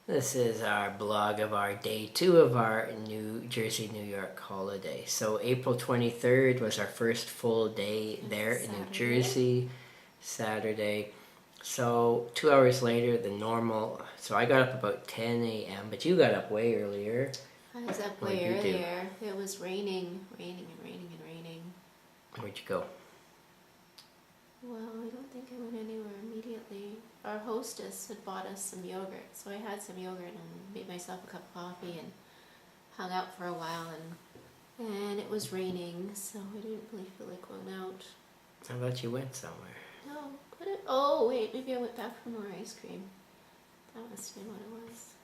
This is our blog of our day 2 of our New Jersey, New York holiday. So April 23rd was our first full day there in New Jersey, Saturday. So 2 hours later, the normal, so I got up about 10 a.m., but you got up way earlier. I was up way earlier. It was raining. Where'd you go? Well, I don't think I went anywhere immediately. Our hostess had bought us some yogurt, so I had some yogurt and made myself a cup of coffee and hung out for a while, and it was raining, so I didn't really feel like going out. How about you went somewhere? No, oh wait, maybe I went back for more ice cream. That must have been what it was.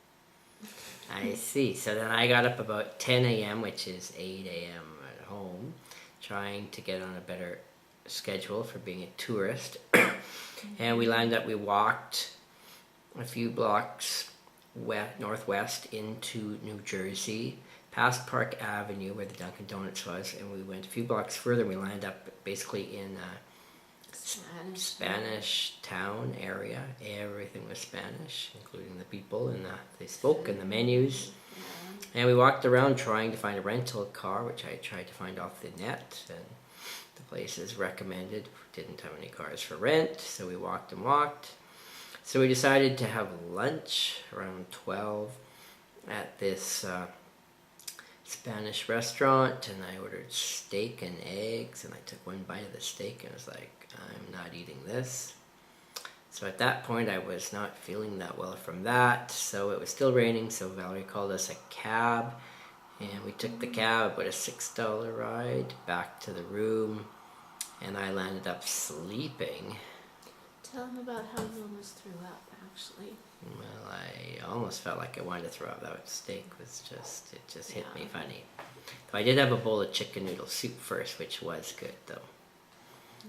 I see. So then I got up about 10 a.m., which is 8 a.m. at home, trying to get on a better schedule for being a tourist. And we walked a few blocks northwest into New Jersey, past Park Avenue where the Dunkin' Donuts was, and we went a few blocks further and we landed up basically in a Spanish town area. Everything was Spanish, including the people and they spoke and the menus. And we walked around trying to find a rental car, which I tried to find off the net, and the places recommended didn't have any cars for rent, so we walked and walked. So we decided to have lunch around 12 at this Spanish restaurant, and I ordered steak and eggs, and I took one bite of the steak and I was like, I'm not eating this. So at that point I was not feeling that well from that, so it was still raining, so Valerie called us a cab, and we took the cab, about a $6 ride back to the room, and I landed up sleeping. Tell them about how you almost threw up, actually. Well, I almost felt like I wanted to throw up. That steak was it just hit me funny. So I did have a bowl of chicken noodle soup first, which was good though.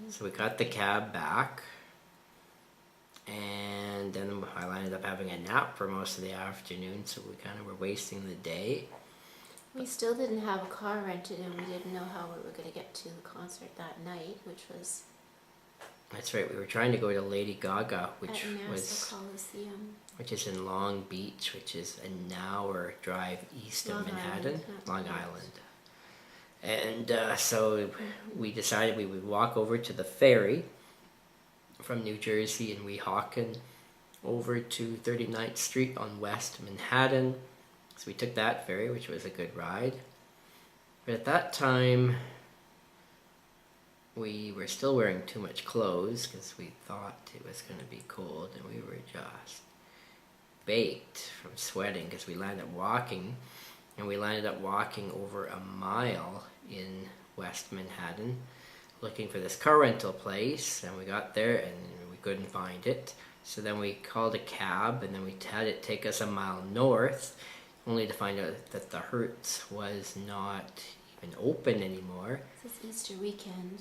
So we got the cab back, and then I ended up having a nap for most of the afternoon, so we kind of were wasting the day. We still didn't have a car rented, and we didn't know how we were going to get to the concert that night, which was... That's right, we were trying to go to Lady Gaga, which Coliseum. Which is in Long Beach, which is an hour drive east of Manhattan, Long Island. And so we decided we would walk over to the ferry from New Jersey in Weehawken over to 39th Street on West Manhattan. So we took that ferry, which was a good ride. But at that time, we were still wearing too much clothes because we thought it was going to be cold, and we were just baked from sweating because we landed up walking over a mile in West Manhattan looking for this car rental place, and we got there and we couldn't find it. So then we called a cab, and then we had it take us a mile north, only to find out that the Hertz was not even open anymore. It's Easter weekend.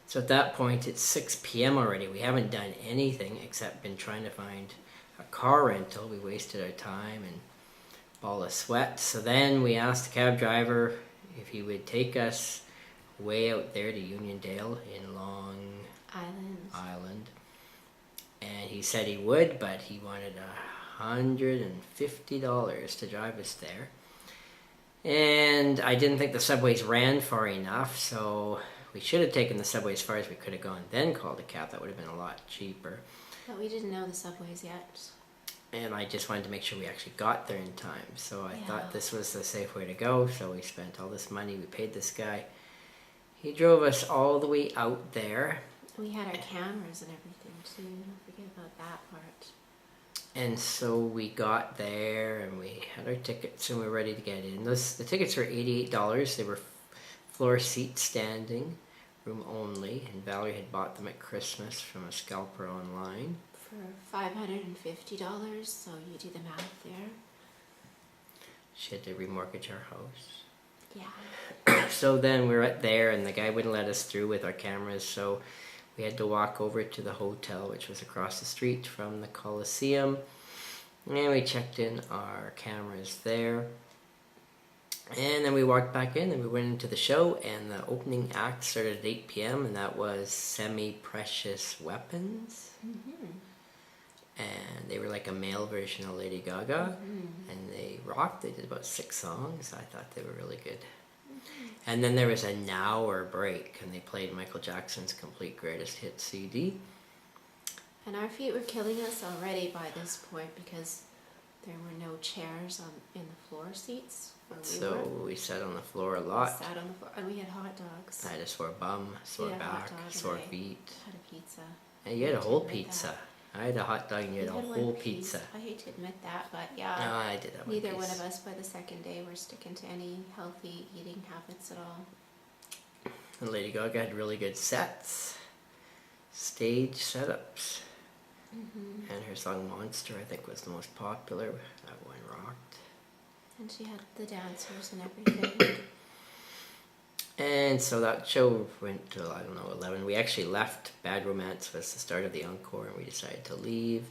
So at that point, it's 6 p.m. already. We haven't done anything except been trying to find a car rental. We wasted our time and ball of sweat. So then we asked the cab driver if he would take us way out there to Uniondale in Long Island. And he said he would, but he wanted $150 to drive us there. And I didn't think the subways ran far enough, so we should have taken the subway as far as we could have gone, then called a cab. That would have been a lot cheaper. But we didn't know the subways yet. And I just wanted to make sure we actually got there in time. So I thought this was the safe way to go. So we spent all this money. We paid this guy. He drove us all the way out there. We had our cameras and everything too. Don't forget about that part. And so we got there and we had our tickets and we were ready to get in. The tickets were $88. They were floor seat standing, room only. And Valerie had bought them at Christmas from a scalper online. For $550, so you do the math there. She had to remortgage our house. Yeah. So then we were there and the guy wouldn't let us through with our cameras, so we had to walk over to the hotel, which was across the street from the Coliseum. And we checked in our cameras there. And then we walked back in and we went into the show, and the opening act started at 8 p.m. and that was Semi-Precious Weapons. Mm-hmm. and they were like a male version of Lady Gaga, and they rocked. They did about 6 songs. I thought they were really good. And then there was an hour break, and they played Michael Jackson's Complete Greatest Hits CD. And our feet were killing us already by this point because there were no chairs in the floor seats where we So were. we sat on the floor a We lot. sat on the floor, and we had hot dogs. I had a sore bum, sore had a hot back, dog and sore I feet. had a pizza. And you had a hate to whole admit pizza. that. I had a hot dog and you had a We whole one piece. pizza. I hate to admit that, but No, yeah. I did have one Neither piece. one of us by the second day were sticking to any healthy eating habits at all. And Lady Gaga had really good sets, stage setups. And her song Monster, I think, was the most popular. That one rocked. And she had the dancers and everything. And so that show went till, I don't know, 11. We actually left. Bad Romance was the start of the encore, and we decided to leave.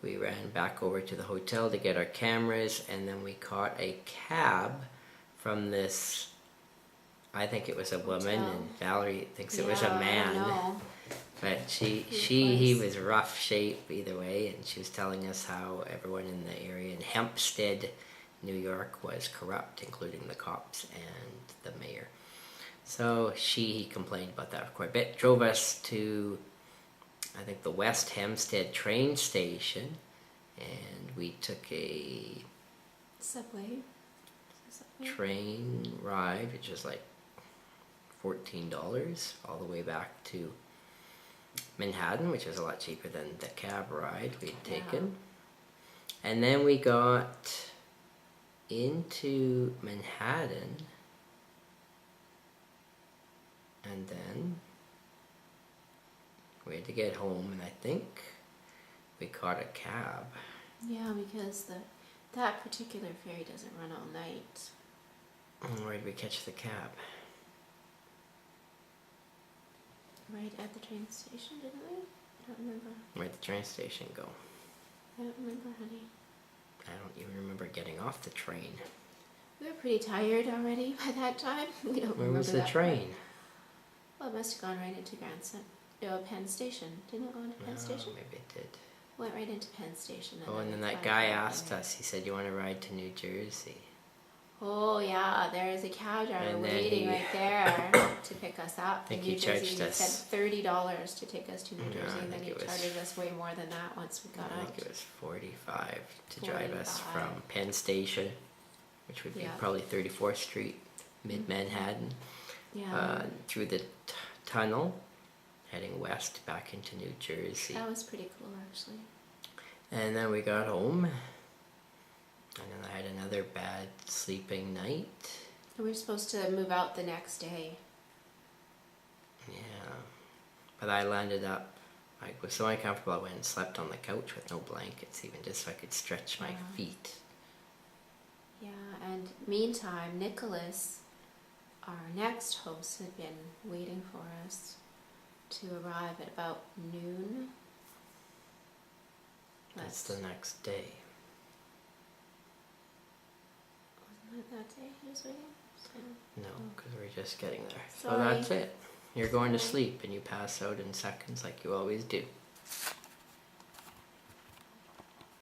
We ran back over to the hotel to get our cameras, and then we caught a cab from this, I think it was a woman, Hotel. and Valerie thinks it was a Yeah, I man. don't know. But He he was. was rough shape either way, and she was telling us how everyone in the area in Hempstead, New York, was corrupt, including the cops and the mayor. So he complained about that quite a bit. Drove us to, I think, the West Hempstead train station, and we took a Subway. train ride, which was like $14 all the way back to Manhattan, which was a lot cheaper than the cab ride we'd taken. And then we got into Manhattan, and then we had to get home, and I think we caught a cab. Yeah, because that particular ferry doesn't run all night. And where did we catch the cab? Right at the train station, didn't we? I don't remember. Where'd the train station go? I don't remember, honey. I don't even remember getting off the train. We were pretty tired already by that time. We don't Where remember was the that train? part. Well, it must have gone right into Penn Station. Didn't it go into Penn No, Station? maybe it did. Went right into Penn Station. And then we that climbed guy up asked and- us, he said, you want to ride to New Jersey? Oh yeah, there is a cab driver And then waiting he- right there to pick us up. think in he New Jersey. charged He us- said $30 to take us to New No, Jersey, I and then think he it was- charged us way more than that once we got I out. think it was 45 to drive us 45. from Penn Station, which would be Yeah. probably 34th Street, mid-Manhattan, Yeah, through the tunnel, heading west back into New Jersey. that was pretty cool actually. And then we got home, and then I had another bad sleeping night. And we were supposed to move out the next day. Yeah, but I landed up, I was so uncomfortable I went and slept on the couch with no blankets even, just so I could stretch my feet. Yeah, and meantime, Nicholas, our next host, had been waiting for us to arrive at about noon. That's the next day. Wasn't it that day he was waiting? So, No, because we're just getting there. So Sorry. that's it. You're going to Sorry. sleep and you pass out in seconds like you always do.